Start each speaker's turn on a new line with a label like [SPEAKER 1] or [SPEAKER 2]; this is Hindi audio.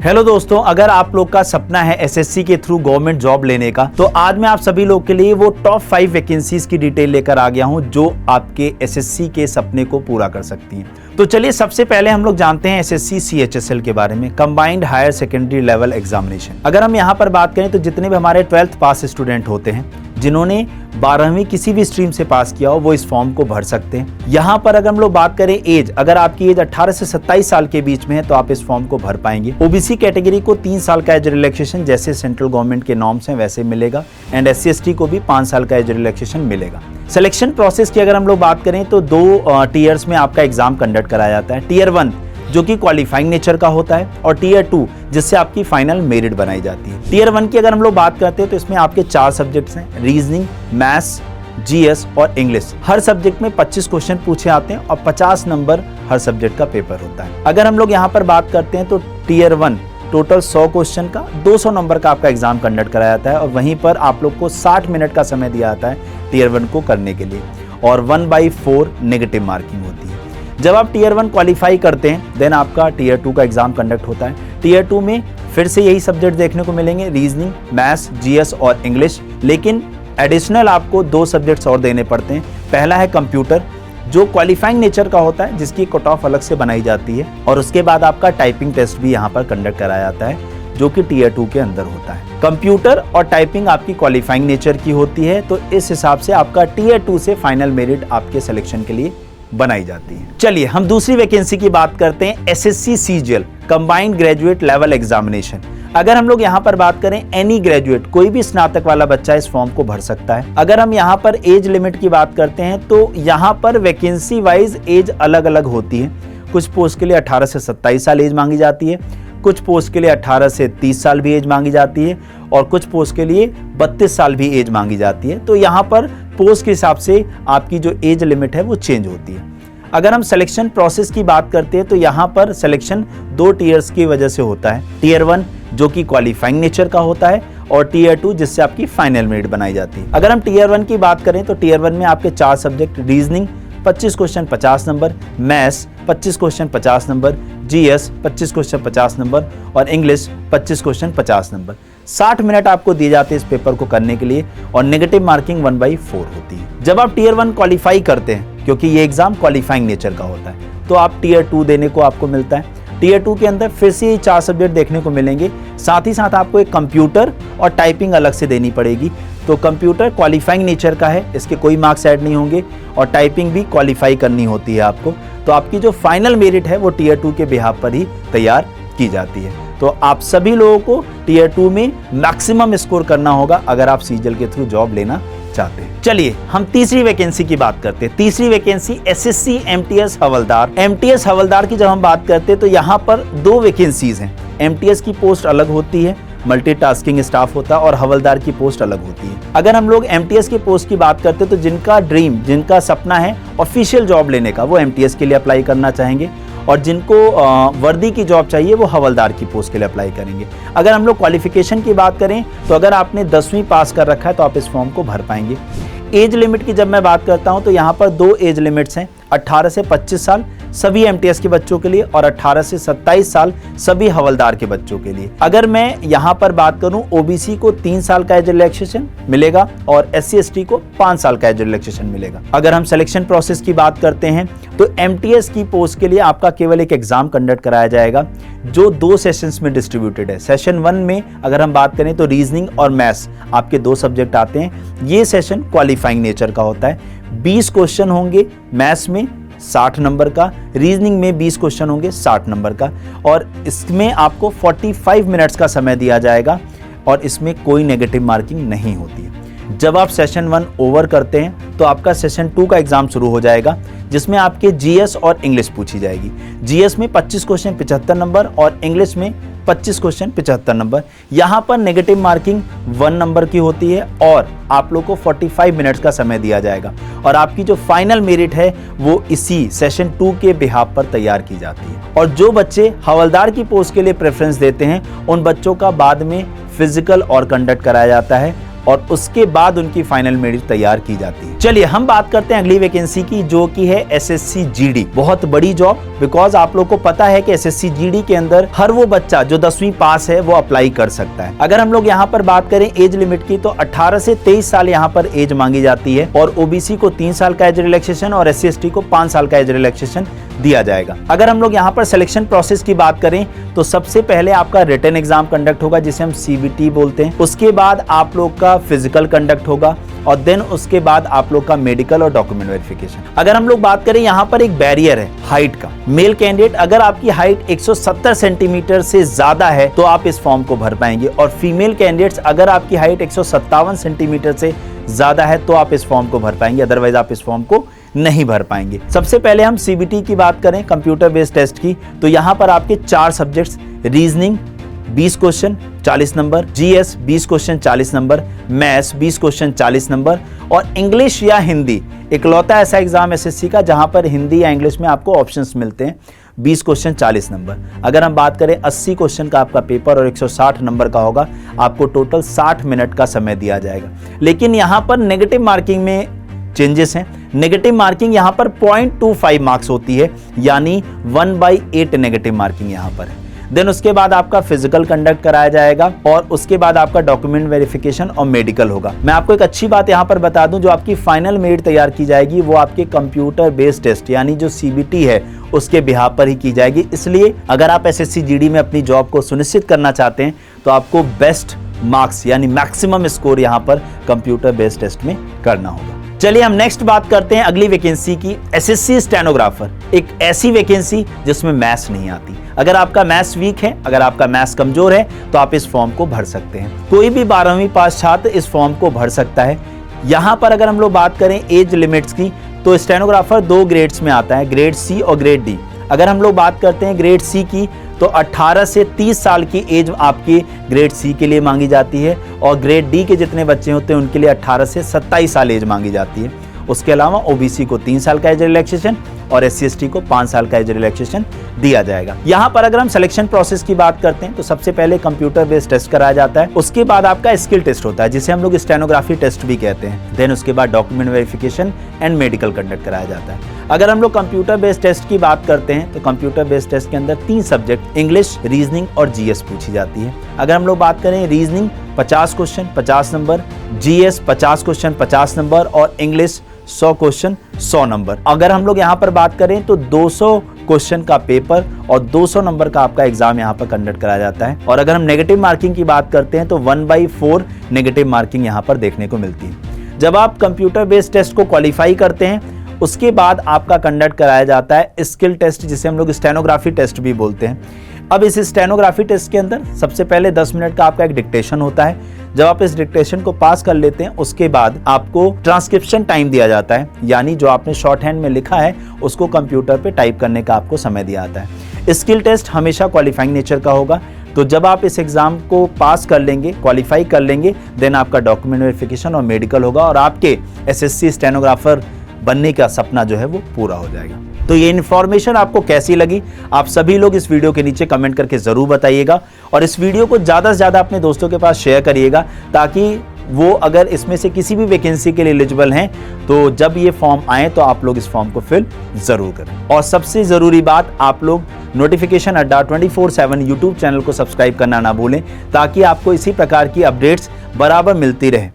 [SPEAKER 1] हेलो दोस्तों, अगर आप लोग का सपना है एसएससी के थ्रू गवर्नमेंट जॉब लेने का, तो आज मैं आप सभी लोग के लिए वो टॉप 5 वैकेंसीज की डिटेल लेकर आ गया हूं जो आपके एसएससी के सपने को पूरा कर सकती हैं। तो चलिए सबसे पहले हम लोग जानते हैं एसएससी सीएचएसएल के बारे में, combined higher secondary level examination. अगर हम यहाँ पर बात करें तो जितने भी हमारे 12th पास स्टूडेंट होते हैं, जिन्होंने 12वीं किसी भी स्ट्रीम से पास किया हो, वो इस फॉर्म को भर सकते हैं। यहाँ पर अगर हम लोग बात करें एज, अगर आपकी एज 18 से 27 साल के बीच में है तो आप इस फॉर्म को भर पाएंगे। ओबीसी कैटेगरी को 3 साल का एज रिलैक्सेशन जैसे सेंट्रल गवर्नमेंट के नॉर्म्स हैं वैसे मिलेगा, एंड SC/ST को भी 5 साल का एज रिलैक्सेशन मिलेगा। सिलेक्शन प्रोसेस की अगर हम लोग बात करें तो 2 टीयर्स में आपका एग्जाम कंडक्ट कराया जाता है। टीयर 1 जो कि क्वालिफाइंग नेचर का होता है, और टीयर 2 जिससे आपकी फाइनल मेरिट बनाई जाती है। टीयर 1 की अगर हम लोग बात करते हैं तो इसमें आपके 4 सब्जेक्ट्स हैं, रीजनिंग, मैथ्स, GS और इंग्लिश। हर सब्जेक्ट में 25 क्वेश्चन पूछे आते हैं और 50 नंबर हर सब्जेक्ट का पेपर होता है। अगर हम लोग यहाँ पर बात करते हैं तो टीयर 1 टोटल 100 क्वेश्चन का 200 नंबर का आपका एग्जाम कंडक्ट कराया जाता है, और वहीं पर आप लोग को 60 मिनट का समय दिया जाता है टीयर 1 को करने के लिए, और 1/4 नेगेटिव मार्किंग होती है। जब आप टीयर 1 क्वालिफाई करते हैं देन आपका टीयर 2 का एग्जाम कंडक्ट होता है। टीयर 2 में फिर से यही सब्जेक्ट देखने को मिलेंगे, रीजनिंग, मैथ्स, GS और इंग्लिश, लेकिन एडिशनल आपको 2 सब्जेक्ट्स और देने पड़ते हैं। पहला है कंप्यूटर, जो क्वालिफाइंग नेचर का होता है, जिसकी कट ऑफ अलग से बनाई जाती है, और उसके बाद आपका टाइपिंग टेस्ट भी यहाँ पर कंडक्ट कराया जाता है जो कि टीयर 2 के अंदर होता है। कंप्यूटर और टाइपिंग आपकी क्वालिफाइंग नेचर की होती है, तो इस हिसाब से आपका टीयर 2 से फाइनल मेरिट आपके सिलेक्शन के लिए बनाई जाती है। चलिए हम दूसरी वैकेंसी की बात करते हैं, SSC CGL combined graduate level examination. अगर हम लोग यहाँ पर बात करें, एनी ग्रेजुएट, कोई भी स्नातक वाला बच्चा इस फॉर्म को भर सकता है। अगर हम यहाँ पर एज लिमिट की बात करते हैं तो यहाँ पर वैकेंसी वाइज एज अलग अलग होती है। कुछ पोस्ट के लिए 18 से 27 साल एज मांगी जाती है, कुछ पोस्ट के लिए 18 से 30 साल भी एज मांगी जाती है, और कुछ पोस्ट के लिए 32 साल भी एज मांगी जाती है। तो यहाँ पर पोस्ट के हिसाब से आपकी जो एज लिमिट है वो चेंज होती है। अगर हम सिलेक्शन प्रोसेस की बात करते हैं तो यहाँ पर सिलेक्शन 2 टीयर्स की वजह से होता है। टीयर 1 जो कि क्वालिफाइंग नेचर का होता है, और टीयर 2 जिससे आपकी फाइनल मेरिट बनाई जाती है। अगर हम टीयर 1 की बात करें तो टीयर 1 में आपके 4 subject, reasoning 25 question 50 number, maths 25 question 50 number, GS 25 question 50 number, और इंग्लिश 25 क्वेश्चन 50 नंबर। 60 मिनट आपको दिए जाते हैं इस पेपर को करने के लिए, और नेगेटिव मार्किंग 1/4 होती है। जब आप टीयर 1 क्वालिफाई करते हैं, क्योंकि ये एग्जाम क्वालिफाइंग नेचर का होता है, तो आप टीयर 2 देने को आपको मिलता है। टीयर 2 के अंदर फिर से 4 सब्जेक्ट देखने को मिलेंगे, साथ ही साथ आपको एक कंप्यूटर और टाइपिंग अलग से देनी पड़ेगी। तो कंप्यूटर क्वालिफाइंग नेचर का है, इसके कोई मार्क्स ऐड नहीं होंगे, और टाइपिंग भी क्वालिफाई करनी होती है आपको। तो आपकी जो फाइनल मेरिट है वो टीयर 2 के बिहाफ पर ही तैयार की जाती है। तो आप सभी लोगों को टीयर 2 में मैक्सिमम स्कोर करना होगा अगर आप सीजीएल के थ्रू जॉब लेना चाहते हैं। चलिए हम तीसरी वैकेंसी की बात करते हैं। तीसरी वैकेंसी SSC MTS हवलदार। MTS हवलदार की जब हम बात करते हैं तो यहाँ पर 2 वैकेंसीज हैं। MTS की पोस्ट अलग होती है, मल्टीटास्किंग स्टाफ होता है, और हवलदार की पोस्ट अलग होती है। अगर हम लोग MTS की पोस्ट की बात करते हैं तो जिनका ड्रीम, जिनका सपना है ऑफिशियल जॉब लेने का, वो MTS के लिए अप्लाई करना चाहेंगे, और जिनको वर्दी की जॉब चाहिए वो हवलदार की पोस्ट के लिए अप्लाई करेंगे। अगर हम लोग क्वालिफिकेशन की बात करें तो अगर आपने 10वीं पास कर रखा है तो आप इस फॉर्म को भर पाएंगे। एज लिमिट की जब मैं बात करता हूं तो यहाँ पर 2 एज लिमिट्स हैं, 18 से 25 साल सभी MTS के बच्चों के लिए, और 18 से 27 साल सभी हवलदार के बच्चों के लिए। अगर मैं यहाँ पर बात करूं, OBC को 3 साल का एज रिलैक्सेशन मिलेगा, और SC/ST को 5 साल का एज रिलैक्सेशन मिलेगा। अगर हम सिलेक्शन प्रोसेस की बात करते हैं तो MTS की पोस्ट के लिए आपका केवल एक एग्जाम कंडक्ट कराया जाएगा, जो 2 सेशंस में डिस्ट्रीब्यूटेड है। सेशन 1 में अगर हम बात करें तो रीजनिंग और मैथ्स आपके 2 सब्जेक्ट आते हैं। ये सेशन क्वालिफाइंग नेचर का होता है। 20 क्वेश्चन होंगे मैथ्स में 60 नंबर का, रीजनिंग में 20 क्वेश्चन होंगे 60 नंबर का, और इसमें आपको 45 मिनट्स का समय दिया जाएगा, और इसमें कोई नेगेटिव मार्किंग नहीं होती है। जब आप सेशन 1 ओवर करते हैं तो आपका सेशन 2 का एग्जाम शुरू हो जाएगा, जिसमें आपके GS और इंग्लिश पूछी जाएगी। GS में 25 क्वेश्चन 75 नंबर, और इंग्लिश में 25 क्वेश्चन 75 नंबर। यहाँ पर नेगेटिव मार्किंग 1 नंबर की होती है, और आप लोग को 45 मिनट्स का समय दिया जाएगा, और आपकी जो फाइनल मेरिट है वो इसी सेशन 2 के बिहाफ पर तैयार की जाती है। और जो बच्चे हवलदार की पोस्ट के लिए प्रेफरेंस देते हैं उन बच्चों का बाद में फिजिकल और कंडक्ट कराया जाता है, और उसके बाद उनकी फाइनल मेरिट तैयार की जाती है। चलिए हम बात करते हैं अगली वैकेंसी की, जो कि है एसएससी जीडी। बहुत बड़ी जॉब, बिकॉज आप लोग को पता है कि एसएससी जीडी के अंदर हर वो बच्चा जो 10वीं पास है वो अप्लाई कर सकता है। अगर हम लोग यहाँ पर बात करें एज लिमिट की, तो 18 से 23 साल यहाँ पर एज मांगी जाती है और ओबीसी को 3 साल का एज रिलैक्सेशन और एससी एसटी को 5 साल का एज रिलैक्सेशन दिया जाएगा। अगर हम लोग यहाँ पर सिलेक्शन प्रोसेस की बात करें तो सबसे पहले आपका रिटन एग्जाम कंडक्ट होगा जिसे हम सीबीटी बोलते हैं। उसके बाद आप लोग का फिजिकल कंडक्ट होगा और देन उसके बाद आप लोग का मेडिकल और डॉक्यूमेंट वेरिफिकेशन। अगर हम लोग बात करें यहाँ पर एक बैरियर है हाइट का। मेल कैंडिडेट अगर आपकी हाइट 170 सेंटीमीटर से ज्यादा है तो आप इस फॉर्म को भर पाएंगे, और फीमेल कैंडिडेट्स अगर आपकी हाइट 157 सेंटीमीटर से ज्यादा है तो आप इस फॉर्म को भर पाएंगे, अदरवाइज आप इस फॉर्म को नहीं भर पाएंगे। सबसे पहले हम सीबीटी की बात करें, कंप्यूटर बेस्ड टेस्ट की, तो यहाँ पर आपके 4 subjects, reasoning 20 question 40 number, GS 20 question 40 number, maths 20 question 40 number, और इंग्लिश या हिंदी इकलौता ऐसा एग्जाम एसएससी का जहां पर हिंदी या इंग्लिश में आपको ऑप्शंस मिलते हैं, 20 क्वेश्चन 40 नंबर। अगर हम बात करें 80 क्वेश्चन का आपका पेपर और 160 नंबर का होगा, आपको टोटल 60 मिनट का समय दिया जाएगा। लेकिन यहाँ पर नेगेटिव मार्किंग में चेंजेस हैं। नेगेटिव मार्किंग यहाँ पर 0.25 मार्क्स होती है, यानी 1/8 नेगेटिव मार्किंग यहाँ पर है। देन उसके बाद आपका फिजिकल कंडक्ट कराया जाएगा और उसके बाद आपका डॉक्यूमेंट वेरिफिकेशन और मेडिकल होगा। मैं आपको एक अच्छी बात यहाँ पर बता दूं, जो आपकी फाइनल मेरिट तैयार की जाएगी वो आपके कंप्यूटर बेस्ड टेस्ट यानी जो सीबीटी है उसके बिहाफ पर ही की जाएगी। इसलिए अगर आप एसएससी जीडी में अपनी जॉब को सुनिश्चित करना चाहते हैं तो आपको बेस्ट मार्क्स यानी मैक्सिमम स्कोर यहाँ पर कंप्यूटर बेस्ड टेस्ट में करना होगा। चलिए हम नेक्स्ट बात करते हैं अगली वैकेंसी की, एसएससी स्टेनोग्राफर। एक ऐसी वैकेंसी जिसमें मैथ्स नहीं आती। अगर आपका मैथ्स वीक है, अगर आपका मैथ्स कमजोर है तो आप इस फॉर्म को भर सकते हैं। कोई भी 12वीं पास छात्र इस फॉर्म को भर सकता है। यहाँ पर अगर हम लोग बात करें एज लिमिट्स की, तो स्टेनोग्राफर 2 ग्रेड्स में आता है, ग्रेड सी और ग्रेड डी। अगर हम लोग बात करते हैं ग्रेड सी की, तो 18 से 30 साल की एज आपकी ग्रेड सी के लिए मांगी जाती है, और ग्रेड डी के जितने बच्चे होते हैं उनके लिए 18 से 27 साल एज मांगी जाती है। उसके अलावा ओबीसी को 3 साल का एज रिलैक्सेशन और एससी एसटी को 5 साल का एज रिलैक्सेशन दिया जाएगा। यहाँ पर अगर हम सिलेक्शन प्रोसेस की बात करते हैं तो सबसे पहले कंप्यूटर बेस्ड टेस्ट कराया जाता है। उसके बाद आपका स्किल टेस्ट होता है जिसे हम लोग स्टेनोग्राफी टेस्ट भी कहते हैं। देन उसके बाद document verification and medical conduct कराया जाता है। अगर हम लोग कंप्यूटर बेस्ड टेस्ट की बात करते हैं तो कंप्यूटर बेस्ड टेस्ट के अंदर 3 सब्जेक्ट इंग्लिश, रीजनिंग और जीएस पूछी जाती है। अगर हम लोग बात करें reasoning 50 question 50 number, GS 50 question 50 number और इंग्लिश 100 क्वेश्चन 100 नंबर। अगर हम लोग यहाँ पर बात करें तो 200 क्वेश्चन का पेपर और 200 नंबर का आपका एग्जाम यहाँ पर कंडक्ट कराया जाता है। और अगर हम नेगेटिव मार्किंग की बात करते हैं तो 1/4 नेगेटिव मार्किंग यहाँ पर देखने को मिलती है। जब आप कंप्यूटर बेस्ड टेस्ट को क्वालिफाई करते हैं उसके बाद आपका कंडक्ट कराया जाता है स्किल टेस्ट, जिसे हम लोग स्टेनोग्राफी टेस्ट भी बोलते हैं। अब इस स्टेनोग्राफी टेस्ट के अंदर सबसे पहले 10 मिनट का आपका एक डिक्टेशन होता है। जब आप इस डिक्टेशन को पास कर लेते हैं उसके बाद आपको ट्रांसक्रिप्शन टाइम दिया जाता है, यानी जो आपने शॉर्ट हैंड में लिखा है उसको कंप्यूटर पे टाइप करने का आपको समय दिया जाता है। स्किल टेस्ट हमेशा क्वालिफाइंग नेचर का होगा, तो जब आप इस एग्जाम को पास कर लेंगे, क्वालिफाई कर लेंगे, देन आपका डॉक्यूमेंट वेरिफिकेशन और मेडिकल होगा और आपके एसएससी स्टेनोग्राफर बनने का सपना जो है वो पूरा हो जाएगा। तो ये इन्फॉर्मेशन आपको कैसी लगी, आप सभी लोग इस वीडियो के नीचे कमेंट करके जरूर बताइएगा और इस वीडियो को ज़्यादा से ज़्यादा अपने दोस्तों के पास शेयर करिएगा, ताकि वो अगर इसमें से किसी भी वैकेंसी के लिए एलिजिबल हैं तो जब ये फॉर्म आए तो आप लोग इस फॉर्म को फिल जरूर करें। और सबसे ज़रूरी बात, आप लोग नोटिफिकेशन अड्डा 24/7 यूट्यूब चैनल को सब्सक्राइब करना ना भूलें, ताकि आपको इसी प्रकार की अपडेट्स बराबर मिलती रहे।